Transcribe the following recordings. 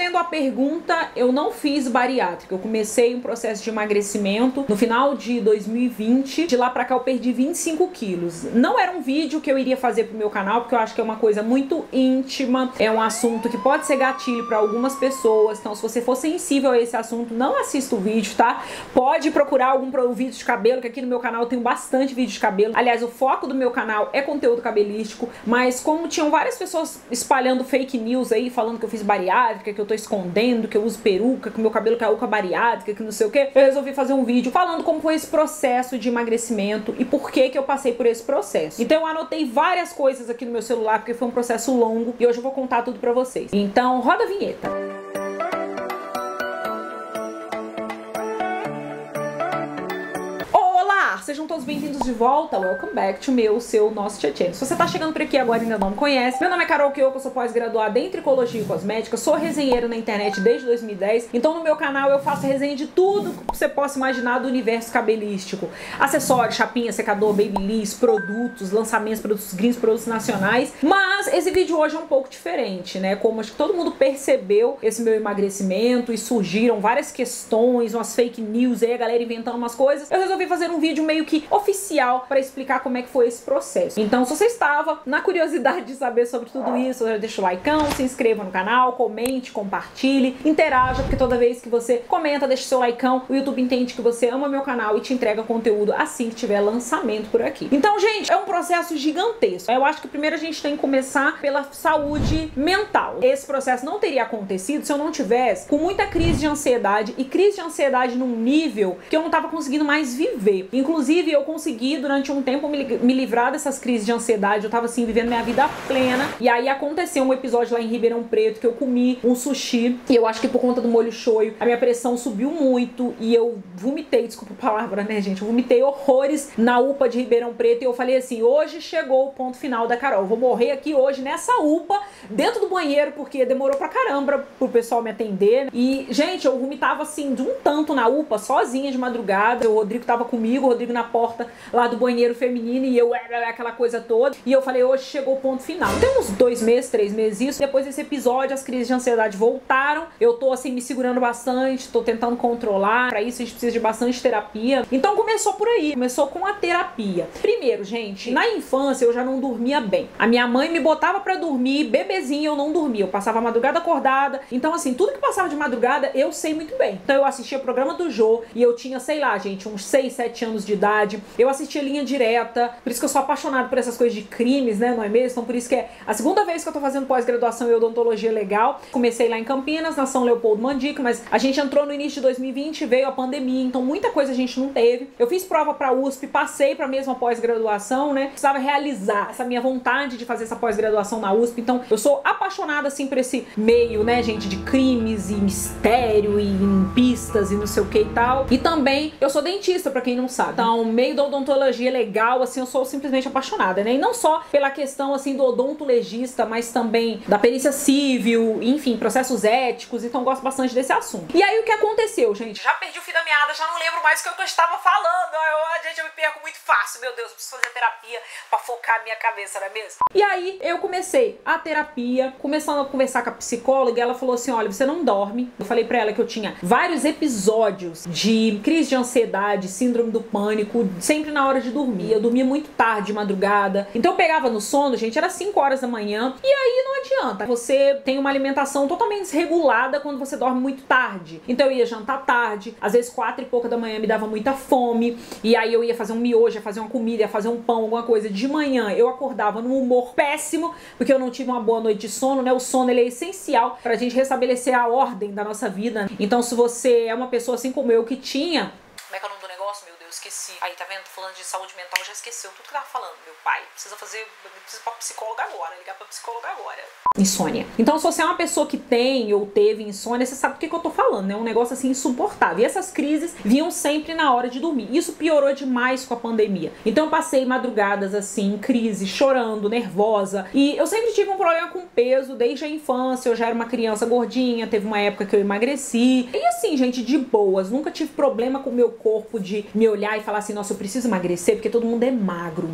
Respondendo à pergunta, eu não fiz bariátrica. Eu comecei um processo de emagrecimento no final de 2020. De lá pra cá eu perdi 25 quilos. Não era um vídeo que eu iria fazer pro meu canal, porque eu acho que é uma coisa muito íntima. É um assunto que pode ser gatilho pra algumas pessoas. Então, se você for sensível a esse assunto, não assista o vídeo, tá? Pode procurar algum vídeo de cabelo, que aqui no meu canal eu tenho bastante vídeo de cabelo. Aliás, o foco do meu canal é conteúdo cabelístico, mas como tinham várias pessoas espalhando fake news aí, falando que eu fiz bariátrica, que eu tô escondendo, que eu uso peruca, que meu cabelo caiu com a bariátrica, que não sei o que, eu resolvi fazer um vídeo falando como foi esse processo de emagrecimento e por que eu passei por esse processo. Então eu anotei várias coisas aqui no meu celular, porque foi um processo longo e hoje eu vou contar tudo pra vocês. Então roda a vinheta. Sejam todos bem-vindos de volta, welcome back to nosso channel. Se você tá chegando por aqui agora e ainda não me conhece, meu nome é Carol Kyoko, eu sou pós-graduada em tricologia e cosmética, sou resenheira na internet desde 2010, então no meu canal eu faço resenha de tudo que você possa imaginar do universo cabelístico. Acessórios, chapinha, secador, babyliss, produtos, lançamentos, produtos gringos, produtos nacionais, mas esse vídeo hoje é um pouco diferente, né? Como acho que todo mundo percebeu esse meu emagrecimento e surgiram várias questões, umas fake news aí, a galera inventando umas coisas, eu resolvi fazer um vídeo meio que oficial para explicar como é que foi esse processo. Então, se você estava na curiosidade de saber sobre tudo isso, deixa o likeão, se inscreva no canal, comente, compartilhe, interaja, porque toda vez que você comenta, deixa o seu likeão, o YouTube entende que você ama meu canal e te entrega conteúdo assim que tiver lançamento por aqui. Então, gente, é um processo gigantesco. Eu acho que primeiro a gente tem que começar pela saúde mental. Esse processo não teria acontecido se eu não tivesse com muita crise de ansiedade, e crise de ansiedade num nível que eu não tava conseguindo mais viver. Inclusive, eu consegui durante um tempo me livrar dessas crises de ansiedade. Eu tava assim, vivendo minha vida plena. E aí aconteceu um episódio lá em Ribeirão Preto que eu comi um sushi. E eu acho que por conta do molho shoyu, a minha pressão subiu muito. E eu vomitei, desculpa a palavra, né, gente? Eu vomitei horrores na UPA de Ribeirão Preto. E eu falei assim, hoje chegou o ponto final da Carol. Eu vou morrer aqui hoje nessa UPA, dentro do banheiro, porque demorou pra caramba pro pessoal me atender. E, gente, eu vomitava assim, de um tanto na UPA, sozinha de madrugada. O Rodrigo tava comigo, o Rodrigo na porta lá do banheiro feminino, e eu aquela coisa toda, e eu falei, hoje chegou o ponto final. Tem uns 2 meses, 3 meses isso. Depois desse episódio, as crises de ansiedade voltaram. Eu tô assim me segurando bastante, tô tentando controlar. Pra isso a gente precisa de bastante terapia. Então começou por aí, começou com a terapia. Primeiro, gente, na infância eu já não dormia bem. A minha mãe me botava pra dormir, bebezinha eu não dormia, eu passava a madrugada acordada. Então assim, tudo que passava de madrugada eu sei muito bem. Então eu assistia o programa do Jô e eu tinha, sei lá, gente, uns 6, 7 anos de idade. Eu assistia Linha Direta, por isso que eu sou apaixonada por essas coisas de crimes, né, não é mesmo? Então por isso que é a segunda vez que eu tô fazendo pós-graduação em odontologia legal. Comecei lá em Campinas, na São Leopoldo Mandica, mas a gente entrou no início de 2020, veio a pandemia, então muita coisa a gente não teve. Eu fiz prova pra USP, passei pra mesma pós-graduação, né, precisava realizar essa minha vontade de fazer essa pós-graduação na USP, então eu sou apaixonada, assim, por esse meio, né, gente, de crimes e mistério e pistas e não sei o que e tal. E também, eu sou dentista, pra quem não sabe. Então, meio da odontologia legal, assim, eu sou simplesmente apaixonada, né? E não só pela questão, assim, do odontologista, mas também da perícia civil, enfim, processos éticos, então eu gosto bastante desse assunto. E aí, o que aconteceu, gente? Já perdi o fio da meada, já não lembro mais o que eu estava falando. Gente, eu me perco muito fácil, meu Deus, eu preciso fazer terapia pra focar a minha cabeça, não é mesmo? E aí, eu comecei a terapia, começando a conversar com a psicóloga, e ela falou assim, olha, você não dorme. Eu falei pra ela que eu tinha vários episódios de crise de ansiedade, síndrome do pânico, sempre na hora de dormir. Eu dormia muito tarde, de madrugada. Então eu pegava no sono, gente, era 5 horas da manhã. E aí não adianta. Você tem uma alimentação totalmente desregulada quando você dorme muito tarde. Então eu ia jantar tarde, às vezes 4 e pouca da manhã me dava muita fome. E aí eu ia fazer um miojo, ia fazer uma comida, ia fazer um pão, alguma coisa. De manhã eu acordava num humor péssimo, porque eu não tive uma boa noite de sono, né? O sono, ele é essencial pra gente restabelecer a ordem da nossa vida. Então se você é uma pessoa assim como eu que tinha... Como é que é o nome do negócio, meu Deus? Esqueci. Aí, tá vendo? Tô falando de saúde mental, já esqueceu tudo que eu tava falando. Meu pai precisa fazer... Precisa ir pra psicóloga agora. Ligar pra psicóloga agora. Insônia. Então, se você é uma pessoa que tem ou teve insônia, você sabe do que eu tô falando, né? Um negócio assim insuportável. E essas crises vinham sempre na hora de dormir. Isso piorou demais com a pandemia. Então, eu passei madrugadas assim, em crise, chorando, nervosa. E eu sempre tive um problema com peso desde a infância. Eu já era uma criança gordinha. Teve uma época que eu emagreci. E assim, gente, de boas. Nunca tive problema com o meu corpo de me olhar olhar e falar assim, nossa, eu preciso emagrecer porque todo mundo é magro.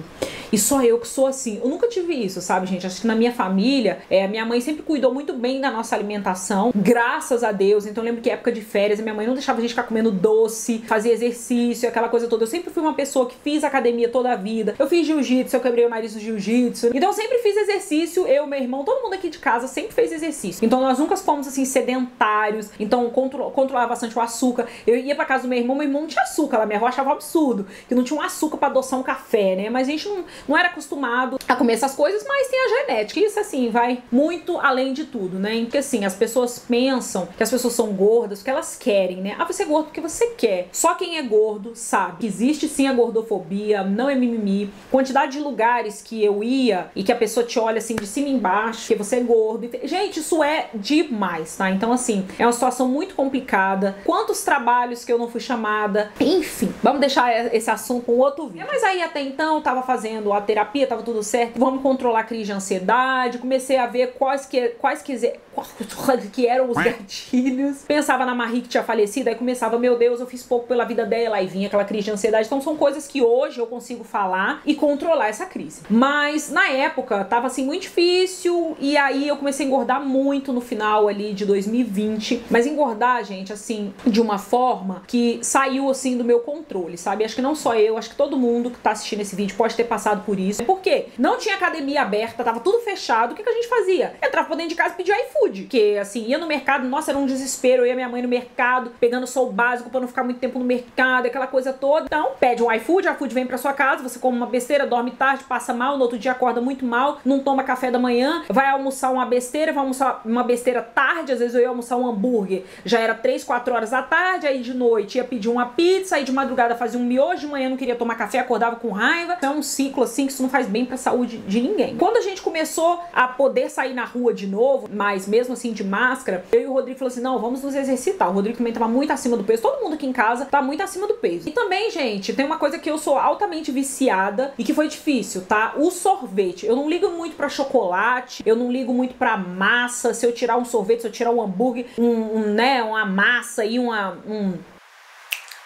E só eu que sou assim. Eu nunca tive isso, sabe, gente? Acho que na minha família, minha mãe sempre cuidou muito bem da nossa alimentação, graças a Deus. Então eu lembro que época de férias, a minha mãe não deixava a gente ficar comendo doce, fazia exercício, aquela coisa toda. Eu sempre fui uma pessoa que fiz academia toda a vida. Eu fiz jiu-jitsu, eu quebrei o nariz no jiu-jitsu. Então eu sempre fiz exercício, eu, meu irmão, todo mundo aqui de casa sempre fez exercício. Então nós nunca fomos assim sedentários. Então controlava bastante o açúcar. Eu ia pra casa do meu irmão não tinha açúcar lá. Minha avó achava um absurdo que não tinha um açúcar pra adoçar um café, né? Mas a gente não era acostumado a comer essas coisas, mas tem a genética. Isso, assim, vai muito além de tudo, né? Porque, assim, as pessoas pensam que as pessoas são gordas porque elas querem, né? Ah, você é gordo porque você quer. Só quem é gordo sabe que existe, sim, a gordofobia, não é mimimi. Quantidade de lugares que eu ia e que a pessoa te olha, assim, de cima e embaixo, que você é gordo. Gente, isso é demais, tá? Então, assim, é uma situação muito complicada. Quantos trabalhos que eu não fui chamada. Enfim, vamos deixar esse assunto com outro vídeo. Mas aí, até então, eu tava fazendo a terapia, tava tudo certo. Vamos controlar a crise de ansiedade. Comecei a ver quais que eram os gatilhos. Pensava na Marie que tinha falecido, aí começava, meu Deus, eu fiz pouco pela vida dela, aí vinha aquela crise de ansiedade. Então são coisas que hoje eu consigo falar e controlar essa crise. Mas na época tava assim muito difícil, e aí eu comecei a engordar muito no final ali de 2020. Mas engordar, gente, assim, de uma forma que saiu assim do meu controle, sabe? Acho que não só eu, acho que todo mundo que tá assistindo esse vídeo pode ter passado por isso. Por quê? Não tinha academia aberta, tava tudo fechado. O que a gente fazia? Entrava pra dentro de casa e pedia iFood. Que, assim, ia no mercado, nossa, era um desespero. Eu ia minha mãe no mercado, pegando só o básico pra não ficar muito tempo no mercado, aquela coisa toda. Então, pede um iFood, o iFood vem pra sua casa, você come uma besteira, dorme tarde, passa mal, no outro dia acorda muito mal, não toma café da manhã, vai almoçar uma besteira, vai almoçar uma besteira tarde, às vezes eu ia almoçar um hambúrguer, já era 3, 4 horas da tarde, aí de noite ia pedir uma pizza, aí de madrugada fazia um miojo, de manhã não queria tomar café, acordava com raiva. Então é um ciclo assim que isso não faz bem pra saúde de ninguém. Quando a gente começou a poder sair na rua de novo, mas mesmo assim de máscara, eu e o Rodrigo falou assim, não, vamos nos exercitar. O Rodrigo também tava muito acima do peso, todo mundo aqui em casa tá muito acima do peso. E também, gente, tem uma coisa que eu sou altamente viciada e que foi difícil, tá? O sorvete. Eu não ligo muito pra chocolate, eu não ligo muito pra massa. Se eu tirar um sorvete, se eu tirar um hambúrguer, uma massa e a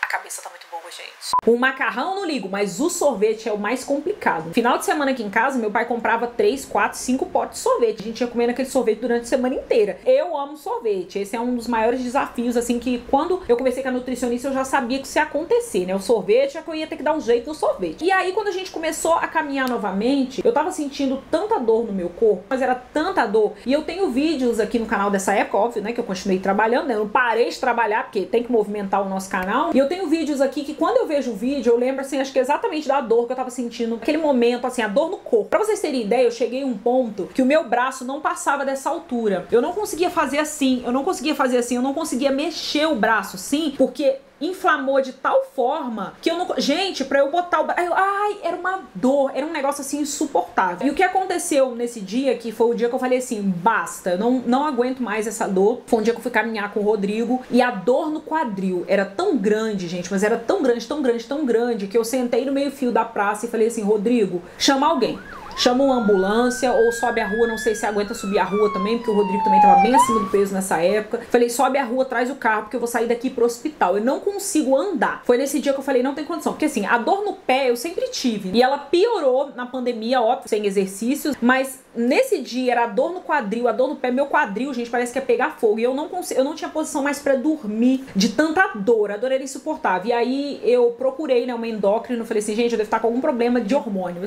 cabeça tá muito boa, gente. O macarrão eu não ligo, mas o sorvete é o mais complicado. Final de semana aqui em casa, meu pai comprava 3, 4, 5 potes de sorvete. A gente ia comendo aquele sorvete durante a semana inteira. Eu amo sorvete. Esse é um dos maiores desafios, assim, que quando eu conversei com a nutricionista, eu já sabia que isso ia acontecer, né? O sorvete é que eu ia ter que dar um jeito no sorvete. E aí, quando a gente começou a caminhar novamente, eu tava sentindo tanta dor no meu corpo, mas era tanta dor. E eu tenho vídeos aqui no canal dessa época, óbvio, né? Que eu continuei trabalhando, né? Eu não parei de trabalhar, porque tem que movimentar o nosso canal. E eu tenho vídeos aqui que quando eu vejo o vídeo, eu lembro, assim, acho que exatamente da dor que eu tava sentindo naquele momento, assim, a dor no corpo. Pra vocês terem ideia, eu cheguei a um ponto que o meu braço não passava dessa altura. Eu não conseguia fazer assim, eu não conseguia mexer o braço assim, porque inflamou de tal forma que eu não... Gente, pra eu botar o braço... Ai, era uma dor, era um negócio assim insuportável. E o que aconteceu nesse dia, que foi o dia que eu falei assim, basta, eu não aguento mais essa dor. Foi um dia que eu fui caminhar com o Rodrigo e a dor no quadril era tão grande, gente, mas era tão grande, tão grande, tão grande, que eu sentei no meio-fio da praça e falei assim, Rodrigo, chama alguém. Chama uma ambulância ou sobe a rua, não sei se aguenta subir a rua também, porque o Rodrigo também tava bem acima do peso nessa época. Falei, sobe a rua, traz o carro, porque eu vou sair daqui pro hospital. Eu não consigo andar. Foi nesse dia que eu falei, não tem condição. Porque assim, a dor no pé eu sempre tive. E ela piorou na pandemia, óbvio, sem exercícios, mas nesse dia era a dor no quadril, a dor no pé. Meu quadril, gente, parece que ia pegar fogo. E eu não tinha posição mais pra dormir de tanta dor. A dor era insuportável. E aí eu procurei, né, uma endócrina. Falei assim, gente, eu devo estar com algum problema de hormônio.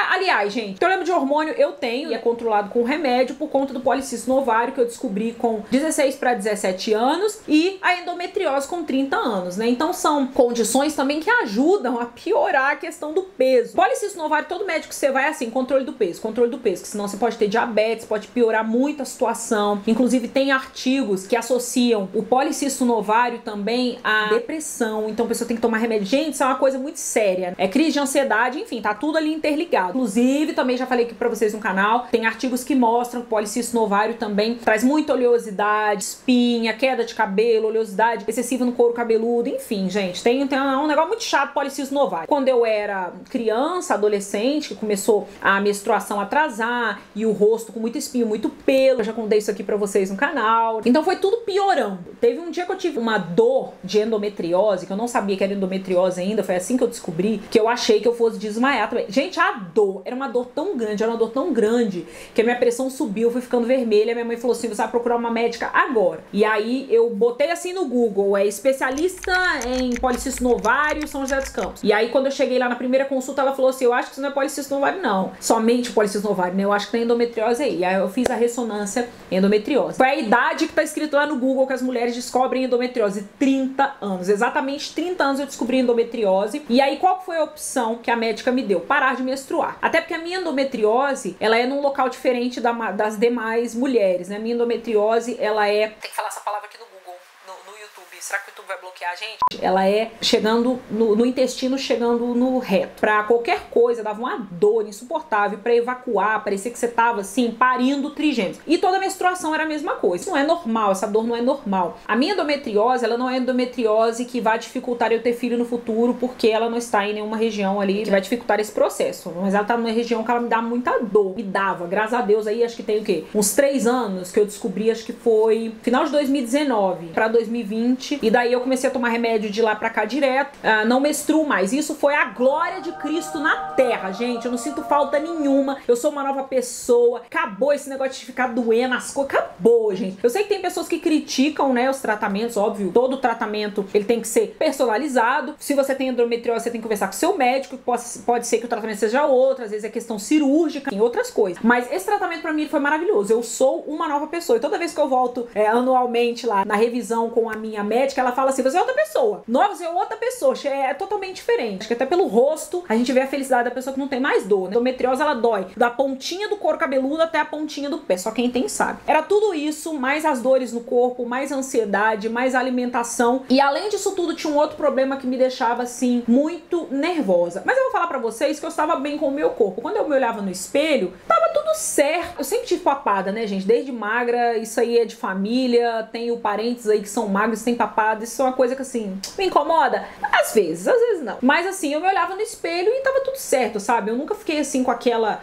Aliás, gente, problema de hormônio eu tenho e é controlado com remédio por conta do policisto no ovário que eu descobri com 16 para 17 anos e a endometriose com 30 anos, né? Então são condições também que ajudam a piorar a questão do peso. Policisto no ovário, todo médico que você vai assim, controle do peso, que senão você pode ter diabetes, pode piorar muito a situação. Inclusive tem artigos que associam o policisto no ovário também à depressão, então a pessoa tem que tomar remédio. Gente, isso é uma coisa muito séria. É crise de ansiedade, enfim, tá tudo ali interligado. Inclusive, também já falei aqui pra vocês no canal, tem artigos que mostram que o policisto no ovário também traz muita oleosidade, espinha, queda de cabelo, oleosidade excessiva no couro cabeludo, enfim, gente, tem um negócio muito chato policisto no ovário. Quando eu era criança, adolescente, que começou a menstruação atrasar, acima e o rosto com muito espinho, muito pelo. Eu já contei isso aqui pra vocês no canal. Então foi tudo piorando. Teve um dia que eu tive uma dor de endometriose, que eu não sabia que era endometriose ainda, foi assim que eu descobri, que eu achei que eu fosse desmaiar também. Gente, a dor era uma dor tão grande, que a minha pressão subiu, eu fui ficando vermelha. Minha mãe falou assim: você vai procurar uma médica agora. E aí eu botei assim no Google, especialista em policístico no ovário, São José dos Campos. E aí quando eu cheguei lá na primeira consulta, ela falou assim: eu acho que isso não é policístico no ovário não, somente policístico no ovário, né? Eu acho que tem endometriose aí. E aí eu fiz a ressonância endometriose. Foi a idade que tá escrito lá no Google que as mulheres descobrem endometriose: 30 anos. Exatamente 30 anos eu descobri endometriose. E aí qual foi a opção que a médica me deu? Parar de menstruar. Até porque a minha endometriose, ela é num local diferente das demais mulheres, né? A minha endometriose, ela é... Tem que falar essa palavra aqui no Google, no YouTube. Será que o YouTube vai bloquear a gente? Ela é chegando no intestino, chegando no reto. Pra qualquer coisa, dava uma dor insuportável. Pra evacuar, parecia que você tava assim, parindo trigêmeos. E toda a menstruação era a mesma coisa. Isso não é normal, essa dor não é normal. A minha endometriose, ela não é endometriose que vai dificultar eu ter filho no futuro, porque ela não está em nenhuma região ali que vai dificultar esse processo. Mas ela tá numa região que ela me dá muita dor. Me dava, graças a Deus, aí acho que tem o quê? Uns 3 anos que eu descobri, acho que foi final de 2019 pra 2020. E daí eu comecei a tomar remédio de lá pra cá direto. Não menstruo mais. Isso foi a glória de Cristo na terra, gente. Eu não sinto falta nenhuma. Eu sou uma nova pessoa. Acabou esse negócio de ficar doendo as coisas. Acabou, gente. Eu sei que tem pessoas que criticam, né, os tratamentos. Óbvio, todo tratamento ele tem que ser personalizado. Se você tem endometriose, você tem que conversar com o seu médico. Pode ser que o tratamento seja outro. Às vezes é questão cirúrgica, tem outras coisas. Mas esse tratamento pra mim foi maravilhoso. Eu sou uma nova pessoa. E toda vez que eu volto anualmente lá na revisão com a minha médica, ela fala assim: você é outra pessoa. Nova, você é outra pessoa. É totalmente diferente. Acho que até pelo rosto a gente vê a felicidade da pessoa que não tem mais dor, né? A endometriose, ela dói da pontinha do couro cabeludo até a pontinha do pé. Só quem tem sabe. Era tudo isso, mais as dores no corpo, mais ansiedade, mais alimentação. E além disso tudo, tinha um outro problema que me deixava assim muito nervosa. Mas eu vou falar pra vocês que eu estava bem com o meu corpo. Quando eu me olhava no espelho, tava tudo certo. Eu sempre tive papada, né, gente? Desde magra, isso aí é de família. Tenho parentes aí que são magros, têm papada. Isso é uma coisa que assim me incomoda. Às vezes não. Mas assim, eu me olhava no espelho e tava tudo certo, sabe? Eu nunca fiquei assim com aquela: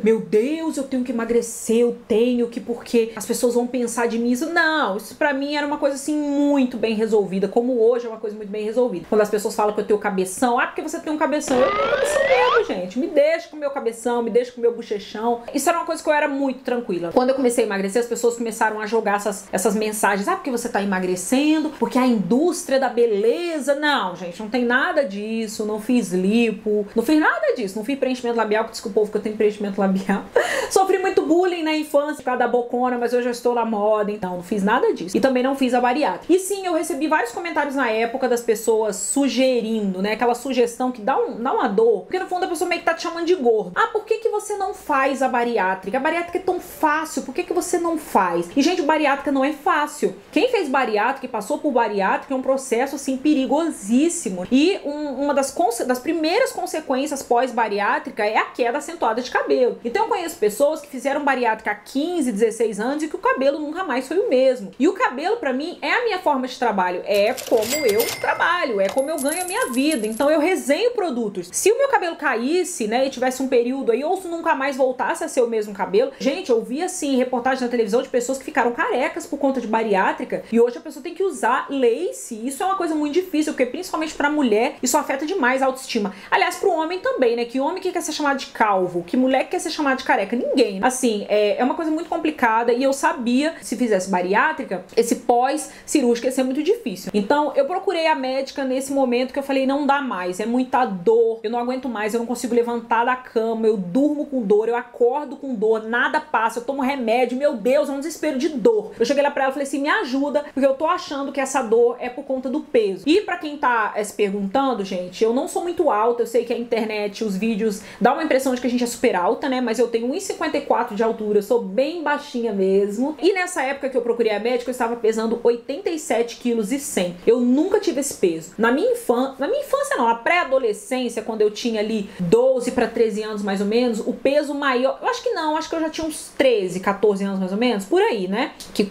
meu Deus, eu tenho que emagrecer, eu tenho que, porque as pessoas vão pensar de mim isso. Não, isso pra mim era uma coisa assim muito bem resolvida, como hoje é uma coisa muito bem resolvida. Quando as pessoas falam que eu tenho cabeção: porque você tem um cabeção. Eu tenho cabeção mesmo, gente. Me deixa com o meu cabeção, me deixa com o meu bochechão. Isso era uma coisa que eu era muito tranquila. Quando eu comecei a emagrecer, as pessoas começaram a jogar essas mensagens: porque você tá emagrecendo, porque a indústria da beleza. Não, gente, não tem nada disso. Não fiz lipo, não fiz nada disso. Não fiz preenchimento labial, que desculpa, povo, que eu tenho preenchimento labial. Sofri muito bullying na infância por causa da bocona, mas hoje eu estou na moda, então não fiz nada disso. E também não fiz a bariátrica. E sim, eu recebi vários comentários na época das pessoas sugerindo, né, aquela sugestão que dá uma dor, porque no fundo a pessoa meio que tá te chamando de gordo. Por que você não faz a bariátrica? A bariátrica é tão fácil, por que você não faz? E gente, bariátrica não é fácil. Quem fez bariátrica e passou por bariátrica é um processo assim perigosíssimo. E uma das primeiras consequências pós-bariátrica é a queda acentuada de cabelo. Então eu conheço pessoas que fizeram bariátrica há 15, 16 anos e que o cabelo nunca mais foi o mesmo. E o cabelo pra mim é a minha forma de trabalho, é como eu trabalho, é como eu ganho a minha vida. Então eu resenho produtos. Se o meu cabelo caísse, né, e tivesse um período aí, ou se nunca mais voltasse a ser o mesmo cabelo, gente, eu vi assim reportagem na televisão de pessoas que ficaram carecas por conta de bariátrica e hoje a pessoa tem que usar lace. Isso é uma coisa muito difícil, porque principalmente pra mulher isso afeta demais a autoestima. Aliás, pro homem também, né? Que homem que quer ser chamado de calvo, que mulher que quer ser chamada de careca, ninguém. Assim, é uma coisa muito complicada e eu sabia que se fizesse bariátrica, esse pós-cirúrgico ia ser muito difícil. Então eu procurei a médica nesse momento que eu falei: não dá mais, é muita dor, eu não aguento mais, eu não consigo levantar da cama, eu durmo com dor, eu acordo com dor, nada passa, eu tomo remédio, meu Deus, é um desespero de dor. Eu cheguei lá pra ela e falei assim: me ajuda, porque eu tô achando que essa dor é por conta do peso. E pra quem tá se perguntando, gente, eu não sou muito alta, eu sei que a internet, os vídeos, dá uma impressão de que a gente é super alta, né, mas eu tenho 1,54 de altura, eu sou bem baixinha mesmo. E nessa época que eu procurei a médica, eu estava pesando 87 quilos e 100. Eu nunca tive esse peso. Na minha infância não, na pré-adolescência, quando eu tinha ali 12 para 13 anos mais ou menos, o peso maior, eu acho que não, acho que eu já tinha uns 13, 14 anos mais ou menos, por aí, né? Que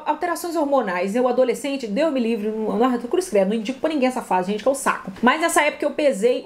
alterações hormonais. Eu, adolescente, Deus me livre, cruz credo, não indico pra ninguém essa fase, gente, que é o saco. Mas nessa época eu pesei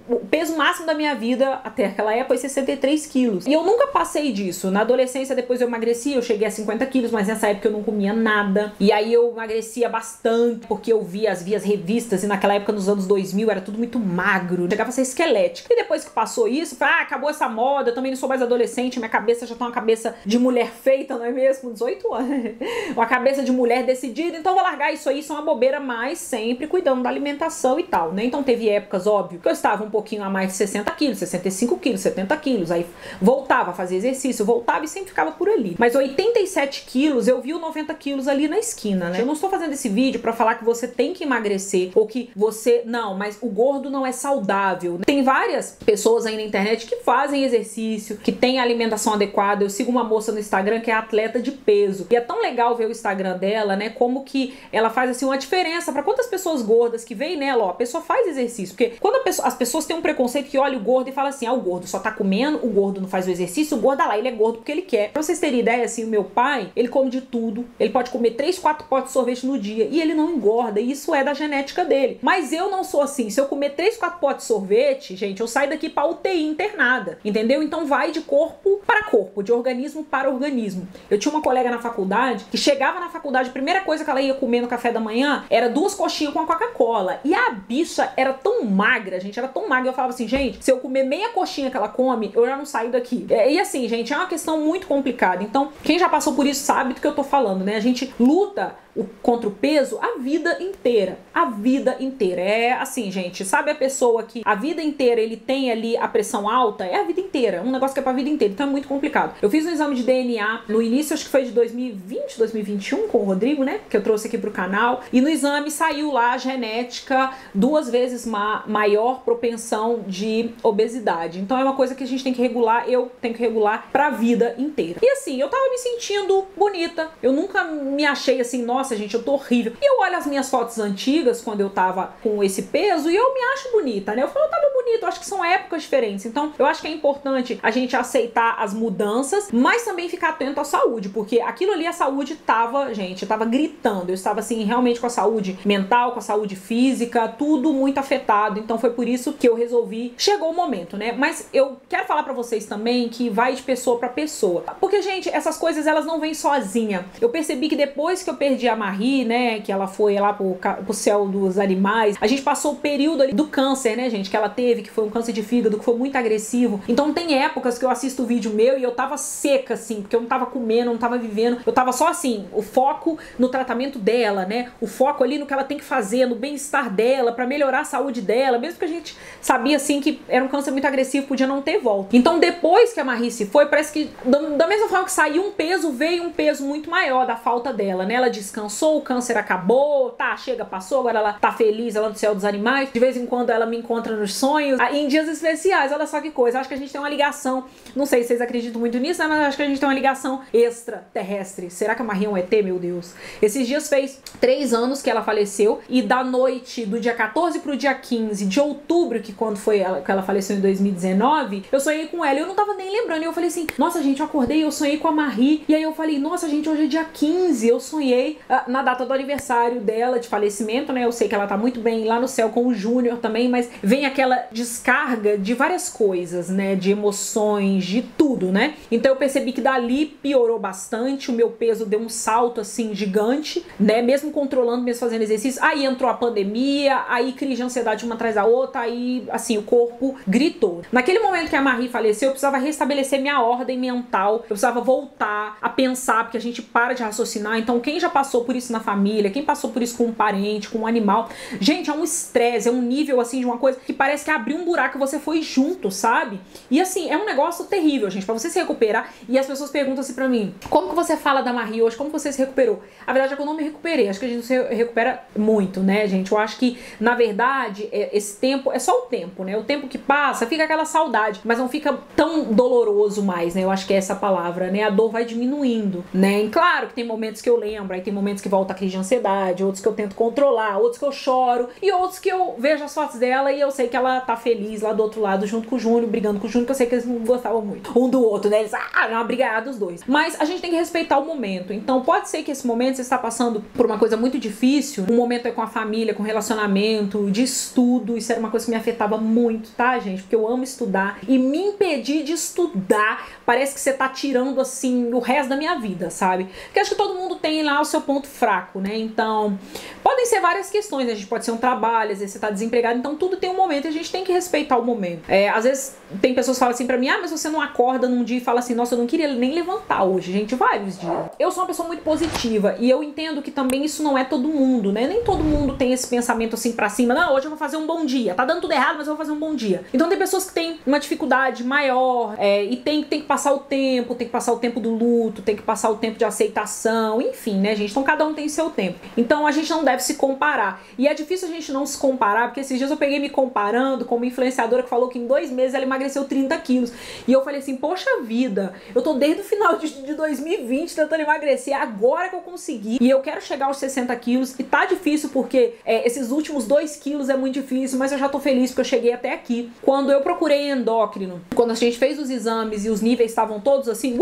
o peso máximo da minha vida, até aquela época, foi 63 quilos. E eu nunca passei disso. Na adolescência, depois eu emagreci, eu cheguei a 50 quilos, mas nessa época eu não comia nada. E aí eu emagrecia bastante, porque eu via as revistas, e naquela época, nos anos 2000, era tudo muito magro, chegava a ser esquelética. E depois que passou isso, falei, acabou essa moda, eu também não sou mais adolescente, minha cabeça já tá uma cabeça de mulher feita, não é mesmo? Com 18 anos. Uma cabeça de mulher decidida, então vou largar isso aí, isso é uma bobeira, mas sempre cuidando da alimentação e tal, né? Então teve épocas, óbvio, que eu estava um pouquinho a mais de 60 quilos, 65 quilos, 70 quilos, aí voltava a fazer exercício, voltava e sempre ficava por ali. Mas 87 quilos, eu vi o 90 quilos ali na esquina, né? Eu não estou fazendo esse vídeo pra falar que você tem que emagrecer, ou que você... Não, mas o gordo não é saudável. Tem várias pessoas aí na internet que fazem exercício, que têm alimentação adequada. Eu sigo uma moça no Instagram que é atleta de peso. E é tão legal ver o Instagram dela, né? Como que ela faz, assim, uma diferença pra quantas pessoas gordas que veem nela, ó, a pessoa faz exercício. Porque quando as pessoas têm um preconceito que olha o gordo e fala assim, o gordo só tá comendo, o gordo não faz o exercício, o gordo lá, ele é gordo porque ele quer. Pra vocês terem ideia, assim, o meu pai, ele come de tudo, ele pode comer 3, 4 potes de sorvete no dia e ele não engorda, e isso é da genética dele. Mas eu não sou assim. Se eu comer 3, 4 potes de sorvete, gente, eu saio daqui pra UTI internada, entendeu? Então vai de corpo para corpo, de organismo para organismo. Eu tinha uma colega na faculdade que chegava na faculdade, a primeira coisa que ela ia comer no café da manhã era 2 coxinhas com a Coca-Cola. E a bicha era tão magra, gente, era tão magra. Eu falava assim, gente, se eu comer meia coxinha que ela come, eu já não saio daqui. E assim, gente, é uma questão muito complicada. Então, quem já passou por isso sabe do que eu tô falando, né? A gente luta contra o peso a vida inteira. A vida inteira. É assim, gente, sabe a pessoa que a vida inteira ele tem ali a pressão alta? É a vida inteira. É um negócio que é pra vida inteira. Então é muito complicado. Eu fiz um exame de DNA no início, acho que foi de 2020, 2021, com o Rodrigo, né? Que eu trouxe aqui pro canal. E no exame saiu lá a genética 2 vezes maior propensão de obesidade. Então é uma coisa que a gente tem que regular, eu tenho que regular pra vida inteira. E assim, eu tava me sentindo bonita. Eu nunca me achei assim, nossa, gente, eu tô horrível. E eu olho as minhas fotos antigas, quando eu tava com esse peso, e eu me acho bonita, né? Eu falo, eu tava bonita, eu acho que são épocas diferentes. Então, eu acho que é importante a gente aceitar as mudanças, mas também ficar atento à saúde, porque aquilo ali, a saúde tava, gente, tava gritando. Eu estava, assim, realmente com a saúde mental, com a saúde física, tudo muito afetado. Então, foi por isso que eu resolvi, chegou o momento, né? Mas eu quero falar pra vocês também que vai de pessoa pra pessoa. Porque, gente, essas coisas, elas não vêm sozinha. Eu percebi que depois que eu perdi a Marie, né, que ela foi lá pro céu dos animais, a gente passou o período ali do câncer, né, gente, que ela teve, que foi um câncer de fígado, que foi muito agressivo. Então tem épocas que eu assisto o vídeo meu e eu tava seca, assim, porque eu não tava comendo, não tava vivendo, eu tava só assim, o foco no tratamento dela, né, o foco ali no que ela tem que fazer, no bem-estar dela, pra melhorar a saúde dela, mesmo que a gente sabia, assim, que era um câncer muito agressivo, podia não ter volta. Então depois que a Marie se foi, parece que da mesma forma que saiu um peso, veio um peso muito maior da falta dela, né, ela descansou, o câncer acabou, tá, chega, passou, agora ela tá feliz, ela no céu dos animais, de vez em quando ela me encontra nos sonhos, em dias especiais, olha só que coisa, acho que a gente tem uma ligação, não sei se vocês acreditam muito nisso, né, mas acho que a gente tem uma ligação extraterrestre. Será que a Marie é um ET, meu Deus? Esses dias fez 3 anos que ela faleceu, e da noite do dia 14 pro dia 15 de outubro, que quando foi que ela faleceu em 2019, eu sonhei com ela, eu não tava nem lembrando, e eu falei assim, nossa, gente, eu acordei, eu sonhei com a Marie, e aí eu falei, nossa, gente, hoje é dia 15, eu sonhei na data do aniversário dela de falecimento, né? Eu sei que ela tá muito bem lá no céu com o Júnior também, mas vem aquela descarga de várias coisas, né? De emoções, de tudo, né? Então eu percebi que dali piorou bastante, o meu peso deu um salto assim gigante, né? Mesmo controlando, mesmo fazendo exercício. Aí entrou a pandemia, aí crise de ansiedade uma atrás da outra, aí assim, o corpo gritou. Naquele momento que a Marie faleceu, eu precisava restabelecer minha ordem mental, eu precisava voltar a pensar, porque a gente para de raciocinar. Então quem já passou por isso na família, quem passou por isso com um parente, com um animal, gente, é um estresse, é um nível assim de uma coisa que parece que abriu um buraco e você foi junto, sabe? E assim, é um negócio terrível, gente, pra você se recuperar. E as pessoas perguntam assim pra mim, como que você fala da Marie hoje, como você se recuperou? A verdade é que eu não me recuperei, acho que a gente se recupera muito, né, gente? Eu acho que, na verdade, esse tempo, é só o tempo, né? O tempo que passa, fica aquela saudade, mas não fica tão doloroso mais, né? Eu acho que é essa palavra, né? A dor vai diminuindo, né? E claro que tem momentos que eu lembro, aí tem momentos que volta a crise de ansiedade, outros que eu tento controlar, outros que eu choro, e outros que eu vejo as fotos dela e eu sei que ela tá feliz lá do outro lado, junto com o Júnior, brigando com o Júnior, que eu sei que eles não gostavam muito um do outro, né? Eles, era uma brigada dos dois. Mas a gente tem que respeitar o momento. Então pode ser que esse momento você está passando por uma coisa muito difícil, um momento é com a família, com relacionamento, de estudo. Isso era uma coisa que me afetava muito, tá, gente? Porque eu amo estudar e me impedir de estudar parece que você tá tirando, assim, o resto da minha vida, sabe? Porque acho que todo mundo tem lá o seu ponto fraco, né? Então, podem ser várias questões, né? A gente pode ser um trabalho, às vezes você tá desempregado, então tudo tem um momento e a gente tem que respeitar o momento. Às vezes tem pessoas que falam assim pra mim, mas você não acorda num dia e fala assim, nossa, eu não queria nem levantar hoje, gente, vários dias. Eu sou uma pessoa muito positiva e eu entendo que também isso não é todo mundo, né? Nem todo mundo tem esse pensamento assim pra cima, não, hoje eu vou fazer um bom dia, tá dando tudo errado, mas eu vou fazer um bom dia. Então tem pessoas que têm uma dificuldade maior e tem que passar o tempo, tem que passar o tempo do luto, tem que passar o tempo de aceitação, enfim, né, gente? Então cada um tem seu tempo. Então a gente não deve se comparar. E é difícil a gente não se comparar, porque esses dias eu peguei me comparando com uma influenciadora que falou que em 2 meses ela emagreceu 30 quilos. E eu falei assim, poxa vida, eu tô desde o final de 2020 tentando emagrecer, agora que eu consegui. E eu quero chegar aos 60 quilos. E tá difícil porque esses últimos 2 quilos é muito difícil, mas eu já tô feliz porque eu cheguei até aqui. Quando eu procurei endócrino, quando a gente fez os exames e os níveis estavam todos assim,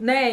né?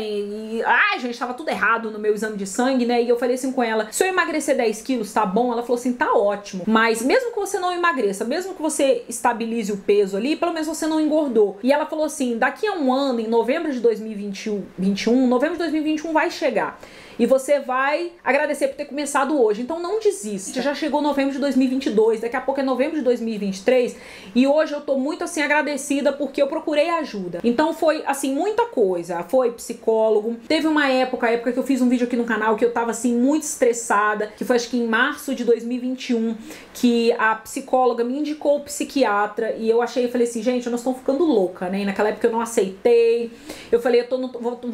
Gente, tava tudo errado no meu exame de sangue, né? E eu falei assim com ela, se eu emagrecer 10 quilos, tá bom? Ela falou assim, tá ótimo. Mas mesmo que você não emagreça, mesmo que você estabilize o peso ali, pelo menos você não engordou. E ela falou assim, daqui a um ano, em novembro de 2021, novembro de 2021 vai chegar. E você vai agradecer por ter começado hoje. Então não desista. Já chegou novembro de 2022, daqui a pouco é novembro de 2023. E hoje eu tô muito assim agradecida porque eu procurei ajuda. Então foi assim muita coisa. Foi psicólogo. Teve uma época que eu fiz um vídeo aqui no canal que eu tava assim muito estressada, que foi acho que em março de 2021, que a psicóloga me indicou o psiquiatra. E eu falei assim, gente, eu não estou ficando louca, né? E naquela época eu não aceitei. Eu falei,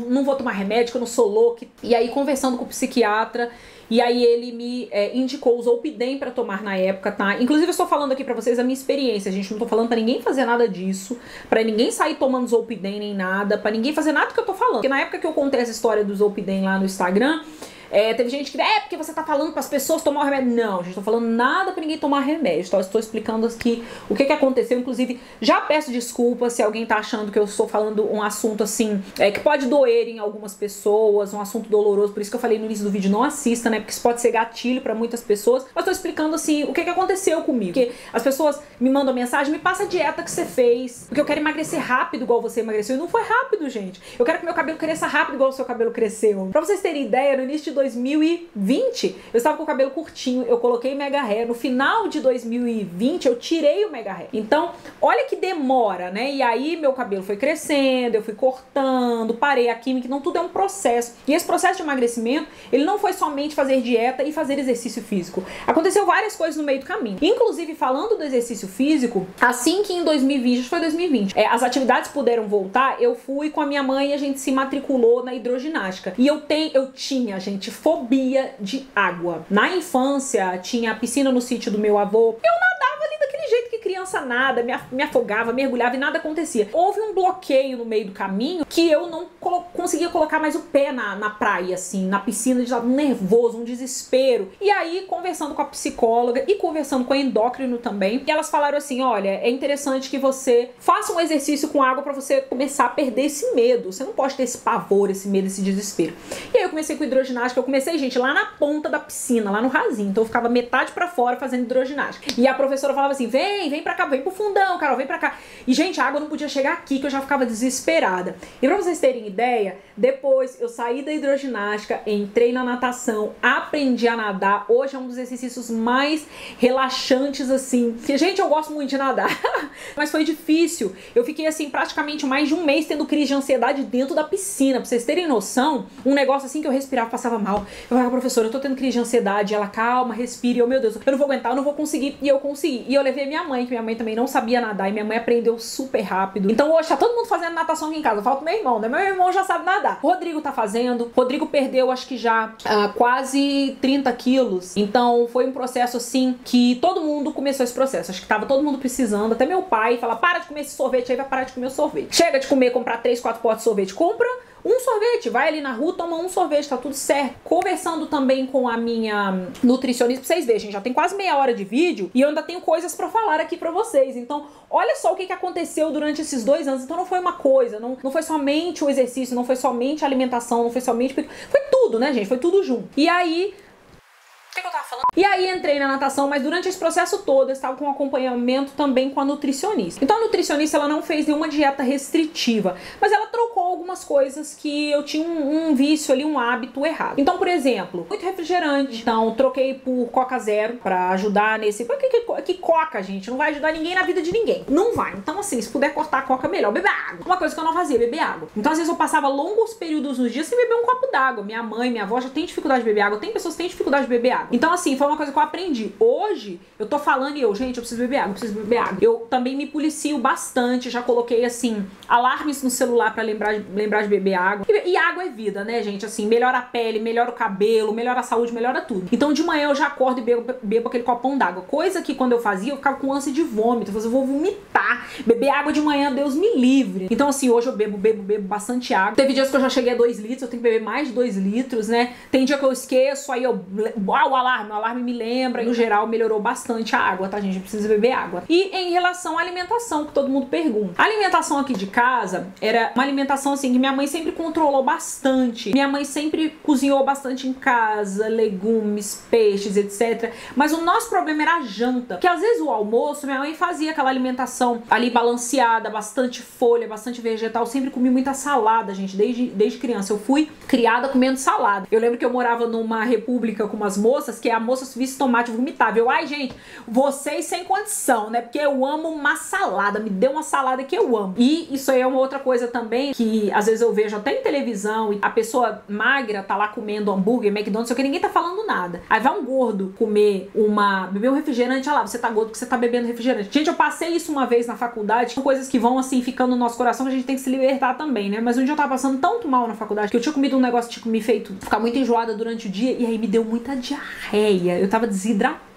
não vou tomar remédio, que eu não sou louca. E aí conversando com o psiquiatra, e aí ele me indicou o Zolpidem pra tomar na época, tá? Inclusive eu estou falando aqui pra vocês a minha experiência, gente, não tô falando pra ninguém fazer nada disso, pra ninguém sair tomando Zolpidem nem nada, pra ninguém fazer nada do que eu tô falando. Porque na época que eu contei essa história do Zolpidem lá no Instagram, teve gente que porque você tá falando pras pessoas tomar o remédio. Não, gente, tô falando nada pra ninguém tomar remédio, tá? Eu estou explicando aqui o que aconteceu. Inclusive, já peço desculpas se alguém tá achando que eu estou falando um assunto assim, que pode doer em algumas pessoas, um assunto doloroso. Por isso que eu falei no início do vídeo, não assista, né? Porque isso pode ser gatilho pra muitas pessoas. Mas tô explicando assim, o que aconteceu comigo. Porque as pessoas me mandam mensagem, me passa a dieta que você fez, porque eu quero emagrecer rápido igual você emagreceu. E não foi rápido, gente. Eu quero que meu cabelo cresça rápido igual o seu cabelo cresceu. Pra vocês terem ideia, no início de 2020, eu estava com o cabelo curtinho, eu coloquei mega hair. No final de 2020, eu tirei o mega hair. Então, olha que demora, né? E aí, meu cabelo foi crescendo, eu fui cortando, parei a química, então tudo é um processo. E esse processo de emagrecimento, ele não foi somente fazer dieta e fazer exercício físico. Aconteceu várias coisas no meio do caminho. Inclusive, falando do exercício físico, assim que em 2020, acho que foi 2020, as atividades puderam voltar, eu fui com a minha mãe e a gente se matriculou na hidroginástica. E eu tinha, gente, fobia de água. Na infância, tinha a piscina no sítio do meu avô. Eu nadava ali daquele jeito que criança nada, me afogava, mergulhava e nada acontecia. Houve um bloqueio no meio do caminho que eu não conseguia colocar mais o pé na praia, assim, na piscina, de um nervoso, um desespero. E aí, conversando com a psicóloga e conversando com a endócrino também, e elas falaram assim, olha, é interessante que você faça um exercício com água pra você começar a perder esse medo. Você não pode ter esse pavor, esse medo, esse desespero. E aí eu comecei com hidroginástica, eu comecei, gente, lá na ponta da piscina, lá no rasinho. Então eu ficava metade pra fora fazendo hidroginástica. E a professora falava assim, vem pra cá, vem pro fundão, Carol, vem pra cá. E, gente, a água não podia chegar aqui, que eu já ficava desesperada. E pra vocês terem ideia, depois eu saí da hidroginástica, entrei na natação, aprendi a nadar. Hoje é um dos exercícios mais relaxantes, assim. Que, gente, eu gosto muito de nadar. Mas foi difícil. Eu fiquei, assim, praticamente mais de um mês tendo crise de ansiedade dentro da piscina. Pra vocês terem noção, um negócio assim que eu respirava, passava mal. Eu falava, professora, eu tô tendo crise de ansiedade. Ela, calma, respire. Eu, meu Deus, eu não vou aguentar, eu não vou conseguir. E eu consegui. E eu levei minha mãe, que minha mãe também não sabia nadar. E minha mãe aprendeu super rápido. Então hoje tá todo mundo fazendo natação aqui em casa. Falta meu irmão, né? Meu irmão já sabe nadar. O Rodrigo tá fazendo. Rodrigo perdeu, acho que já quase 30 quilos. Então foi um processo assim que todo mundo começou esse processo. Acho que tava todo mundo precisando. Até meu pai fala, para de comer esse sorvete aí, vai parar de comer o sorvete. Chega de comer, comprar 3, 4 potes de sorvete. Compra Um sorvete, vai ali na rua, toma um sorvete, tá tudo certo. Conversando também com a minha nutricionista, pra vocês verem, gente, já tem quase meia hora de vídeo e eu ainda tenho coisas pra falar aqui pra vocês. Então, olha só o que aconteceu durante esses 2 anos. Então não foi uma coisa, não foi somente o exercício, não foi somente a alimentação, não foi somente... Foi tudo, né, gente? Foi tudo junto. E aí... O que eu tava falando? E aí entrei na natação, mas durante esse processo todo eu estava com um acompanhamento também com a nutricionista. Então a nutricionista, ela não fez nenhuma dieta restritiva, mas ela trocou algumas coisas que eu tinha um vício ali, um hábito errado. Então, por exemplo, muito refrigerante. Então troquei por Coca Zero pra ajudar nesse... Que Coca, gente, não vai ajudar ninguém na vida de ninguém. Não vai. Então assim, se puder cortar a Coca, melhor. Beber água. Uma coisa que eu não fazia, beber água. Então às vezes eu passava longos períodos nos dias sem beber um copo d'água. Minha mãe, minha avó já tem dificuldade de beber água. Tem pessoas que têm dificuldade de beber água. Então assim, foi uma coisa que eu aprendi. Hoje, eu tô falando e gente, eu preciso beber água, eu preciso beber água. Eu também me policio bastante, já coloquei, assim, alarmes no celular pra lembrar de beber água. E água é vida, né, gente? Assim, melhora a pele, melhora o cabelo, melhora a saúde, melhora tudo. Então, de manhã eu já acordo e bebo aquele copão d'água. Coisa que quando eu fazia, eu ficava com ânsia de vômito. Eu vou vomitar. Beber água de manhã, Deus me livre. Então, assim, hoje eu bebo bastante água. Teve dias que eu já cheguei a 2 litros, eu tenho que beber mais de 2 litros, né? Tem dia que eu esqueço, aí eu... o alarme me lembra. No geral, melhorou bastante a água, tá, gente? Precisa beber água. E em relação à alimentação, que todo mundo pergunta. A alimentação aqui de casa era uma alimentação, assim, que minha mãe sempre controlou bastante. Minha mãe sempre cozinhou bastante em casa, legumes, peixes, etc. Mas o nosso problema era a janta. Que às vezes o almoço, minha mãe fazia aquela alimentação ali balanceada, bastante folha, bastante vegetal. Sempre comi muita salada, gente, desde criança. Eu fui criada comendo salada. Eu lembro que eu morava numa república com umas moças, que a moça se visse tomate vomitava. Ai, gente, vocês sem condição, né? Porque eu amo uma salada. Me dê uma salada que eu amo. E isso aí é uma outra coisa também que às vezes eu vejo até em televisão e a pessoa magra tá lá comendo hambúrguer, McDonald's, só que ninguém tá falando nada. Aí vai um gordo beber um refrigerante, olha lá, você tá gordo porque você tá bebendo refrigerante. Gente, eu passei isso uma vez na faculdade. São coisas que vão assim ficando no nosso coração que a gente tem que se libertar também, né? Mas um dia eu tava passando tanto mal na faculdade que eu tinha comido um negócio que tinha me feito ficar muito enjoada durante o dia e aí me deu muita diarreia. Eu tava desidratando.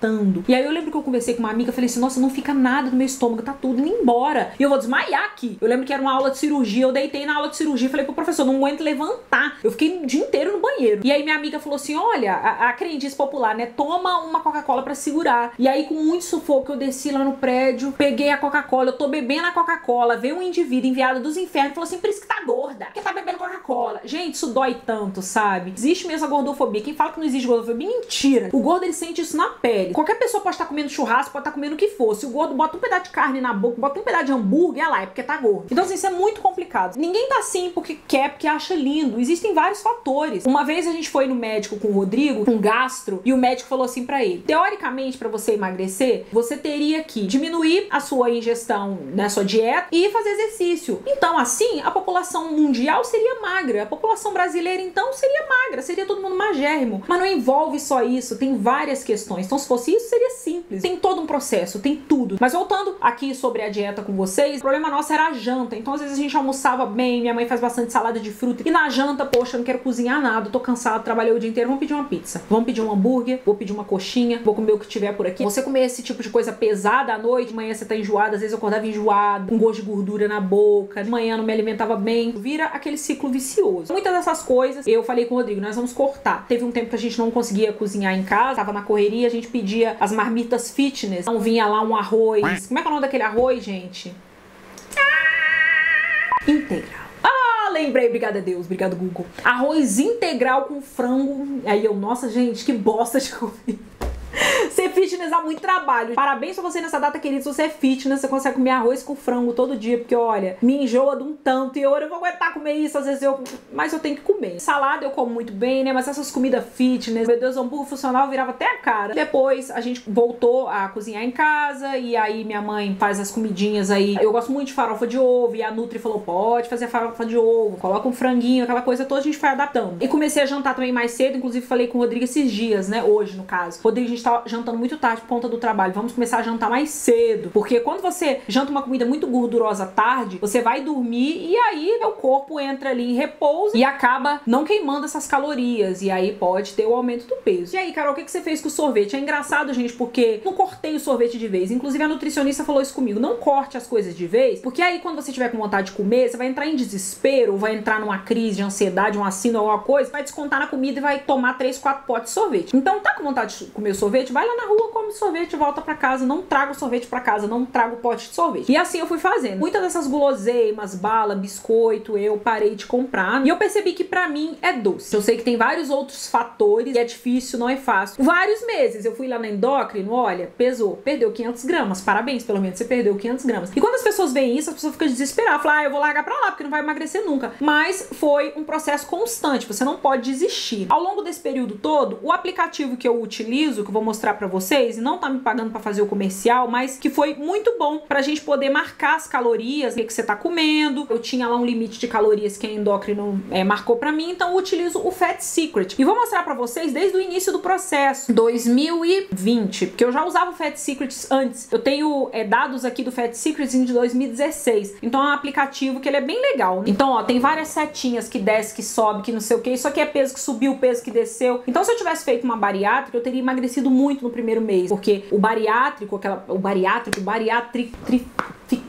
E aí eu lembro que eu conversei com uma amiga, falei assim, nossa, não fica nada no meu estômago, tá tudo indo embora. E eu vou desmaiar aqui. Eu lembro que era uma aula de cirurgia, eu deitei na aula de cirurgia e falei pro professor, não aguento levantar. Eu fiquei o dia inteiro no banheiro. E aí minha amiga falou assim, olha, a crendice popular, né, toma uma Coca-Cola pra segurar. E aí com muito sufoco eu desci lá no prédio, peguei a Coca-Cola, eu tô bebendo a Coca-Cola, veio um indivíduo enviado dos infernos e falou assim, por isso que tá gorda, porque tá bebendo Coca-Cola. Gente, isso dói tanto, sabe? Existe mesmo a gordofobia. Quem fala que não existe gordofobia, mentira. O gordo, ele sente isso na pele. Qualquer pessoa pode estar comendo churrasco, pode estar comendo o que for. Se o gordo bota um pedaço de carne na boca, bota um pedaço de hambúrguer, olha lá, é porque tá gordo. Então, assim, isso é muito complicado. Ninguém tá assim porque quer, porque acha lindo. Existem vários fatores. Uma vez a gente foi no médico com o Rodrigo, com gastro, e o médico falou assim pra ele, teoricamente, pra você emagrecer, você teria que diminuir a sua ingestão na sua dieta e fazer exercício. Então, assim, a população mundial seria magra. A população brasileira, então, seria magra. Seria todo mundo magérrimo. Mas não envolve só isso. Tem várias questões. Então, se fosse isso, seria simples. Tem todo um processo, tem tudo. Mas voltando aqui sobre a dieta com vocês, o problema nosso era a janta. Então, às vezes a gente almoçava bem, minha mãe faz bastante salada de fruta. E na janta, poxa, eu não quero cozinhar nada, tô cansado, trabalhei o dia inteiro, vamos pedir uma pizza. Vamos pedir um hambúrguer, vou pedir uma coxinha, vou comer o que tiver por aqui. Você comer esse tipo de coisa pesada à noite, de manhã você tá enjoado, às vezes eu acordava enjoado, com gosto de gordura na boca, de manhã não me alimentava bem, vira aquele ciclo vicioso. Muitas dessas coisas, eu falei com o Rodrigo, nós vamos cortar. Teve um tempo que a gente não conseguia cozinhar em casa, tava na correria, a gente pedia as marmitas fitness, então vinha lá um arroz, como é que é o nome daquele arroz, gente? Integral. Lembrei, obrigada a Deus, obrigado Google. Arroz integral com frango. Aí eu, nossa gente, que bosta de comida. Ser fitness dá muito trabalho. Parabéns pra você nessa data, querido. Se você é fitness, você consegue comer arroz com frango todo dia, porque olha, me enjoa de um tanto e eu vou aguentar comer isso, às vezes mas eu tenho que comer. Salada eu como muito bem, né, mas essas comidas fitness, meu Deus, o hambúrguer funcional virava até a cara. Depois a gente voltou a cozinhar em casa e aí minha mãe faz as comidinhas aí. Eu gosto muito de farofa de ovo e a Nutri falou, pode fazer farofa de ovo, coloca um franguinho, aquela coisa toda, a gente foi adaptando. E comecei a jantar também mais cedo, inclusive falei com o Rodrigo esses dias, né, hoje no caso. Rodrigo, a gente tá jantando muito tarde por conta do trabalho. Vamos começar a jantar mais cedo. Porque quando você janta uma comida muito gordurosa tarde, você vai dormir e aí o corpo entra ali em repouso e acaba não queimando essas calorias. E aí pode ter o aumento do peso. E aí, Carol, o que você fez com o sorvete? É engraçado, gente, porque não cortei o sorvete de vez. Inclusive, a nutricionista falou isso comigo. Não corte as coisas de vez, porque aí quando você tiver com vontade de comer, você vai entrar em desespero, vai entrar numa crise de ansiedade, um assino, alguma coisa, vai descontar na comida e vai tomar 3, 4 potes de sorvete. Então, tá com vontade de comer sorvete? Vai lá na rua, come sorvete, volta pra casa. Não traga o sorvete pra casa, não traga o pote de sorvete. E assim eu fui fazendo. Muitas dessas guloseimas, bala, biscoito, eu parei de comprar. E eu percebi que pra mim é doce. Eu sei que tem vários outros fatores e é difícil, não é fácil. Vários meses eu fui lá na endócrino, olha, pesou, perdeu 500 gramas. Parabéns, pelo menos você perdeu 500 gramas. E quando as pessoas veem isso, as pessoas ficam desesperadas. Falam, eu vou largar pra lá, porque não vai emagrecer nunca. Mas foi um processo constante, você não pode desistir. Ao longo desse período todo, o aplicativo que eu utilizo, que eu vou mostrar pra vocês, e não tá me pagando pra fazer o comercial, mas que foi muito bom pra gente poder marcar as calorias, o que você tá comendo. Eu tinha lá um limite de calorias que a endócrino marcou pra mim, então eu utilizo o Fat Secret. E vou mostrar pra vocês desde o início do processo, 2020, porque eu já usava o Fat Secret antes. Eu tenho dados aqui do Fat Secret de 2016. Então é um aplicativo que ele é bem legal. Então, ó, tem várias setinhas que desce, que sobe, que não sei o que. Isso aqui é peso que subiu, peso que desceu. Então, se eu tivesse feito uma bariátrica, eu teria emagrecido muito no primeiro mês. Porque o bariátrico,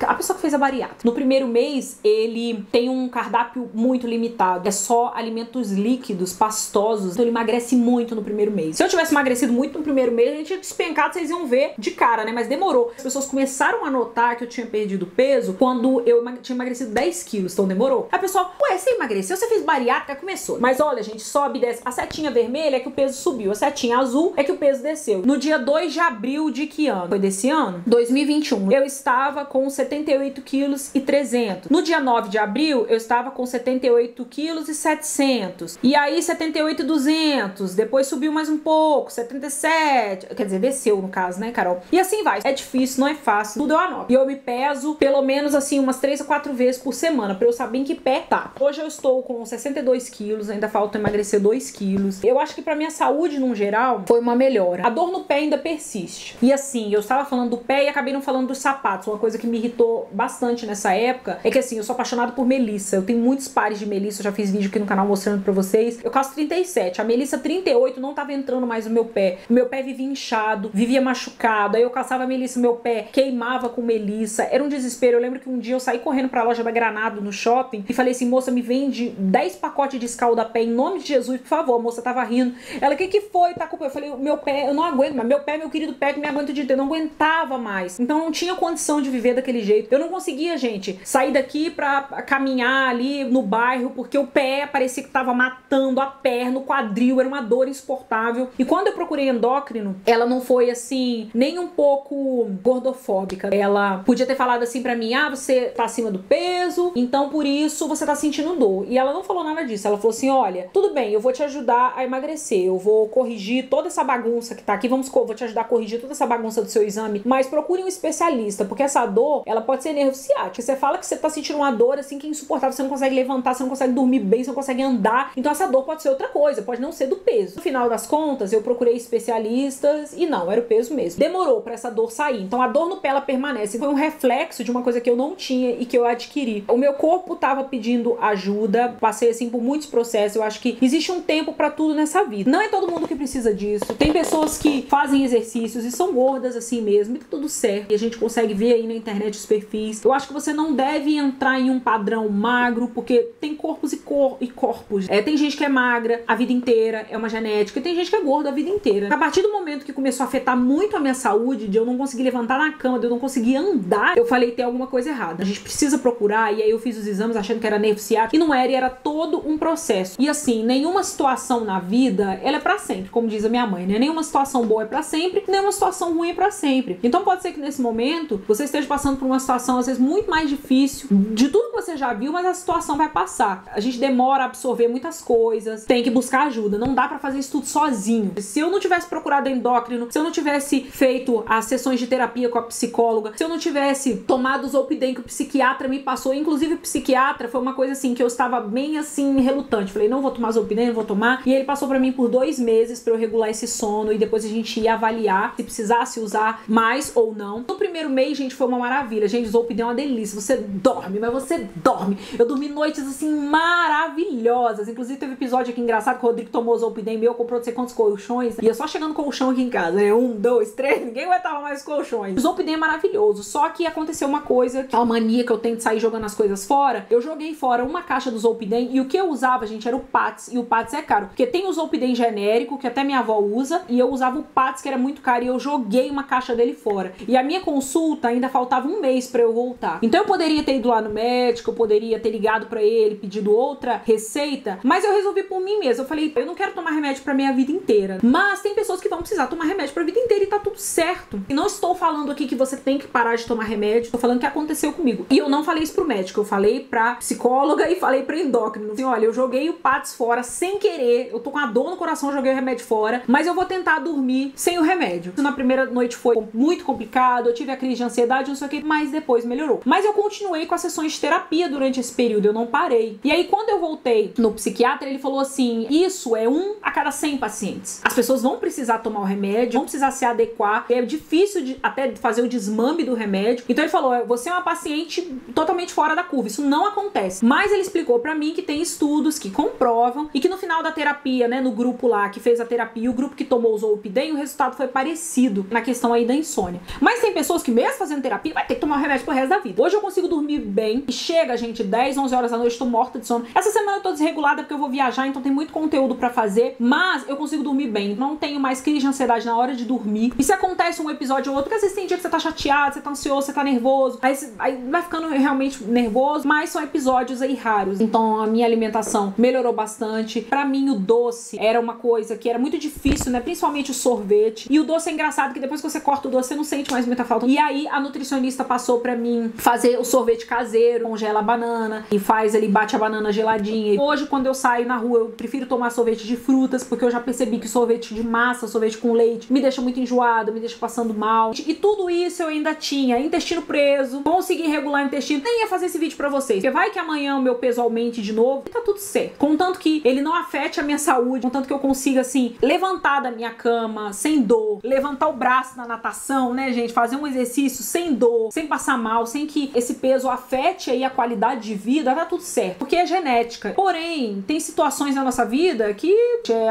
a pessoa que fez a bariátrica, no primeiro mês, ele tem um cardápio muito limitado. É só alimentos líquidos, pastosos. Então ele emagrece muito no primeiro mês. Se eu tivesse emagrecido muito no primeiro mês, a gente tinha despencado, vocês iam ver de cara, né? Mas demorou. As pessoas começaram a notar que eu tinha perdido peso quando eu tinha emagrecido 10 quilos. Então demorou. A pessoa, ué, você emagreceu? Você fez bariátrica? Começou. Mas olha, gente, sobe e desce. A setinha vermelha é que o peso subiu. A setinha azul é que o peso desceu. No dia 2 de abril de que ano? Foi desse ano? 2021. Eu estava com 78 quilos e 300. No dia 9 de abril, eu estava com 78 quilos e 700. E aí, 78 e 200. Depois subiu mais um pouco, 77. Quer dizer, desceu no caso, né, Carol? E assim vai. É difícil, não é fácil. Tudo eu anoto. E eu me peso pelo menos, assim, umas 3 a 4 vezes por semana, pra eu saber em que pé tá. Hoje eu estou com 62 quilos, ainda falta emagrecer 2 quilos. Eu acho que pra minha saúde, num geral, foi uma melhora. A dor no pé ainda persiste. E assim, eu estava falando do pé e acabei não falando dos sapatos. Uma coisa que me irritou bastante nessa época é que assim, eu sou apaixonada por melissa. Eu tenho muitos pares de melissa, eu já fiz vídeo aqui no canal mostrando pra vocês. Eu calço 37, a melissa 38 não tava entrando mais no meu pé. O meu pé vivia inchado, vivia machucado. Aí eu calçava a melissa, meu pé queimava com melissa. Era um desespero. Eu lembro que um dia eu saí correndo pra loja da Granado no shopping e falei assim, moça, me vende 10 pacotes de escalda-pé em nome de Jesus, por favor. A moça tava rindo. Ela, o que foi? Tá com o pé? Eu falei, o meu pé, eu não aguento, mas meu pé, meu querido pé que me aguenta o dia inteiro. Eu não aguentava mais. Então não tinha condição de viver daquele jeito. Eu não conseguia, gente, sair daqui pra caminhar ali no bairro, porque o pé parecia que tava matando a perna, o quadril, era uma dor insuportável. E quando eu procurei endócrino, ela não foi assim, nem um pouco gordofóbica. Ela podia ter falado assim pra mim, ah, você tá acima do peso, então por isso você tá sentindo dor. E ela não falou nada disso. Ela falou assim, olha, tudo bem, eu vou te ajudar a emagrecer, eu vou corrigir toda essa bagunça que tá aqui, vou te ajudar a corrigir toda essa bagunça do seu exame, mas procure um especialista, porque essa dor, ela pode ser nervo ciático. Você fala que você tá sentindo uma dor assim que é insuportável, você não consegue levantar, você não consegue dormir bem, você não consegue andar, então essa dor pode ser outra coisa, pode não ser do peso. No final das contas, eu procurei especialistas e não, era o peso mesmo. Demorou pra essa dor sair, então a dor no pé, ela permanece. Foi um reflexo de uma coisa que eu não tinha e que eu adquiri. O meu corpo tava pedindo ajuda, passei assim por muitos processos. Eu acho que existe um tempo pra tudo nessa vida. Não é todo mundo que precisa disso. Tem pessoas que fazem exercícios e são gordas assim mesmo, e tá tudo certo. E a gente consegue ver aí na internet os perfis. Eu acho que você não deve entrar em um padrão magro, porque tem corpos e corpos. Tem gente que é magra a vida inteira, é uma genética, e tem gente que é gorda a vida inteira. A partir do momento que começou a afetar muito a minha saúde, de eu não conseguir levantar na cama, de eu não conseguir andar, eu falei, tem alguma coisa errada. A gente precisa procurar, e aí eu fiz os exames achando que era nervo ciático, e não era, e era todo um processo. E assim, nenhuma situação na vida, ela é pra sempre, como diz a minha mãe, né? Nenhuma situação boa é pra sempre, nenhuma situação ruim é pra sempre. Então pode ser que nesse momento, você esteja passando passando por uma situação, às vezes, muito mais difícil de tudo que você já viu, mas a situação vai passar. A gente demora a absorver muitas coisas, tem que buscar ajuda, não dá pra fazer isso tudo sozinho. Se eu não tivesse procurado endócrino, se eu não tivesse feito as sessões de terapia com a psicóloga, se eu não tivesse tomado o Zolpidem que o psiquiatra me passou, inclusive o psiquiatra foi uma coisa assim que eu estava bem assim relutante, falei, não vou tomar Zolpidem, não vou tomar, e ele passou pra mim por 2 meses pra eu regular esse sono e depois a gente ia avaliar se precisasse usar mais ou não. No primeiro mês, gente, foi uma maravilha, gente, Zolpidem é uma delícia, você dorme, mas você dorme. Eu dormi noites assim maravilhosas, inclusive teve episódio aqui engraçado que o Rodrigo tomou Zolpidem meu, comprou não sei quantos colchões, e eu só chegando com o colchão aqui em casa, né, 1, 2, 3, ninguém aguentava mais colchões. O Zolpidem é maravilhoso, só que aconteceu uma coisa, que é uma mania que eu tenho de sair jogando as coisas fora. Eu joguei fora uma caixa do Zolpidem e o que eu usava, gente, era o Pats, e o Pats é caro, porque tem o Zolpidem genérico, que até minha avó usa, e eu usava o Pats, que era muito caro, e eu joguei uma caixa dele fora. E a minha consulta ainda faltava 1 mês pra eu voltar. Então eu poderia ter ido lá no médico, eu poderia ter ligado pra ele, pedido outra receita, mas eu resolvi por mim mesma. Eu falei, eu não quero tomar remédio pra minha vida inteira. Mas tem pessoas que vão precisar tomar remédio pra vida inteira e tá tudo certo. E não estou falando aqui que você tem que parar de tomar remédio, tô falando que aconteceu comigo. E eu não falei isso pro médico, eu falei pra psicóloga e falei pra endócrino. Assim, olha, eu joguei o Pats fora sem querer, eu tô com a dor no coração, joguei o remédio fora, mas eu vou tentar dormir sem o remédio. Na primeira noite foi muito complicado, eu tive a crise de ansiedade, não sei o que, mas depois melhorou. Mas eu continuei com as sessões de terapia durante esse período, eu não parei. E aí quando eu voltei no psiquiatra, ele falou assim, isso é 1 a cada 100 pacientes. As pessoas vão precisar tomar o remédio, vão precisar se adequar, é difícil até fazer o desmame do remédio. Então ele falou, você é uma paciente totalmente fora da curva, isso não acontece. Mas ele explicou pra mim que tem estudos que comprovam e que no final da terapia, né, no grupo lá que fez a terapia e o grupo que tomou o Zolpidem, o resultado foi parecido na questão aí da insônia. Mas tem pessoas que mesmo fazendo terapia vai ter que tomar o remédio pro resto da vida. Hoje eu consigo dormir bem e chega, gente, 10, 11 horas da noite, tô morta de sono. Essa semana eu tô desregulada porque eu vou viajar, então tem muito conteúdo pra fazer, mas eu consigo dormir bem. Não tenho mais crise de ansiedade na hora de dormir. E se acontece um episódio ou outro, porque às vezes tem dia que você tá chateado, você tá ansioso, você tá nervoso, aí vai ficando realmente nervoso, mas são episódios aí raros. Então a minha alimentação melhorou bastante. Pra mim o doce era uma coisa que era muito difícil, né? Principalmente o sorvete. E o doce é engraçado que depois que você corta o doce, você não sente mais muita falta. E aí a nutricionista passou pra mim fazer o sorvete caseiro, congela a banana e faz ali, bate a banana geladinha. Hoje quando eu saio na rua, eu prefiro tomar sorvete de frutas, porque eu já percebi que sorvete de massa, sorvete com leite, me deixa muito enjoado, me deixa passando mal. E tudo isso eu ainda tinha intestino preso, consegui regular o intestino. Nem ia fazer esse vídeo pra vocês, porque vai que amanhã o meu peso aumente de novo e tá tudo certo. Contanto que ele não afete a minha saúde, contanto que eu consiga, assim, levantar da minha cama sem dor, levantar o braço na natação, né, gente? Fazer um exercício sem dor, sem passar mal, sem que esse peso afete aí a qualidade de vida, tá tudo certo. Porque é genética. Porém, tem situações na nossa vida que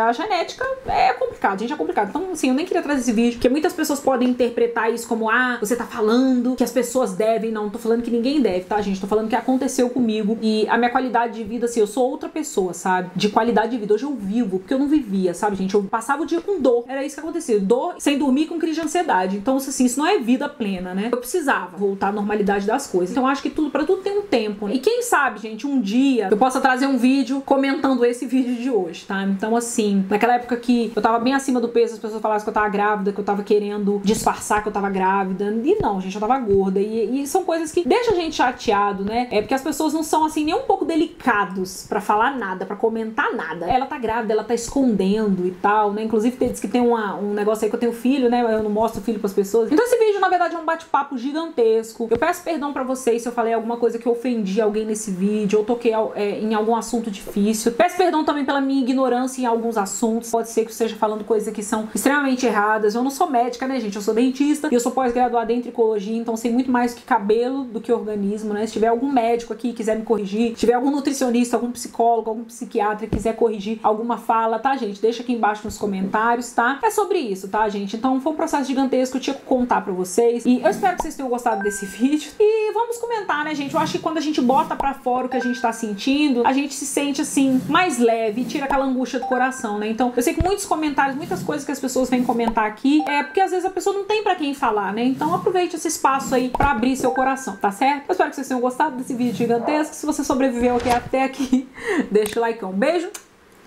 a genética é complicado, gente, é complicado. Então, assim, eu nem queria trazer esse vídeo, porque muitas pessoas podem interpretar isso como, ah, você tá falando que as pessoas devem. Não, tô falando que ninguém deve, tá, gente? Tô falando que aconteceu comigo e a minha qualidade de vida, assim, eu sou outra pessoa, sabe? De qualidade de vida. Hoje eu vivo, porque eu não vivia, sabe, gente? Eu passava o dia com dor. Era isso que acontecia. Dor sem dormir, com crise de ansiedade. Então, assim, isso não é vida plena, né? Eu precisava voltar à normalidade das coisas. Então, eu acho que pra tudo tem um tempo, né? E quem sabe, gente, um dia eu possa trazer um vídeo comentando esse vídeo de hoje, tá? Então, assim, naquela época que eu tava bem acima do peso, as pessoas falavam que eu tava grávida, que eu tava querendo disfarçar que eu tava grávida. E não, gente, eu tava gorda. E são coisas que deixam a gente chateado, né? É porque as pessoas não são, assim, nem um pouco delicados pra falar nada, pra comentar nada. Ela tá grávida, ela tá escondendo e tal, né? Inclusive, diz que tem um negócio aí que eu tenho filho, né? Eu não mostro o filho pras pessoas. Então, esse vídeo, na verdade, é um bate-papo gigantesco. Eu peço perdão pra vocês se eu falei alguma coisa que ofendi alguém nesse vídeo, ou toquei em algum assunto difícil. Peço perdão também pela minha ignorância em alguns assuntos. Pode ser que eu esteja falando coisas que são extremamente erradas. Eu não sou médica, né, gente? Eu sou dentista e eu sou pós-graduada em tricologia, então sei muito mais que cabelo do que organismo, né? Se tiver algum médico aqui que quiser me corrigir, se tiver algum nutricionista, algum psicólogo, algum psiquiatra que quiser corrigir alguma fala, tá, gente? Deixa aqui embaixo nos comentários, tá? É sobre isso, tá, gente? Então foi um processo gigantesco que eu tinha que contar pra vocês e eu espero que vocês tenham gostado desse vídeo e vamos comentar, né, gente? Eu acho que quando a gente bota pra fora o que a gente tá sentindo, a gente se sente, assim, mais leve e tira aquela angústia do coração, né? Então, eu sei que muitos comentários, muitas coisas que as pessoas vêm comentar aqui é porque às vezes a pessoa não tem pra quem falar, né? Então aproveite esse espaço aí pra abrir seu coração, tá certo? Eu espero que vocês tenham gostado desse vídeo gigantesco. Se você sobreviveu até aqui, deixa o like, um beijo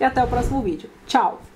e até o próximo vídeo. Tchau!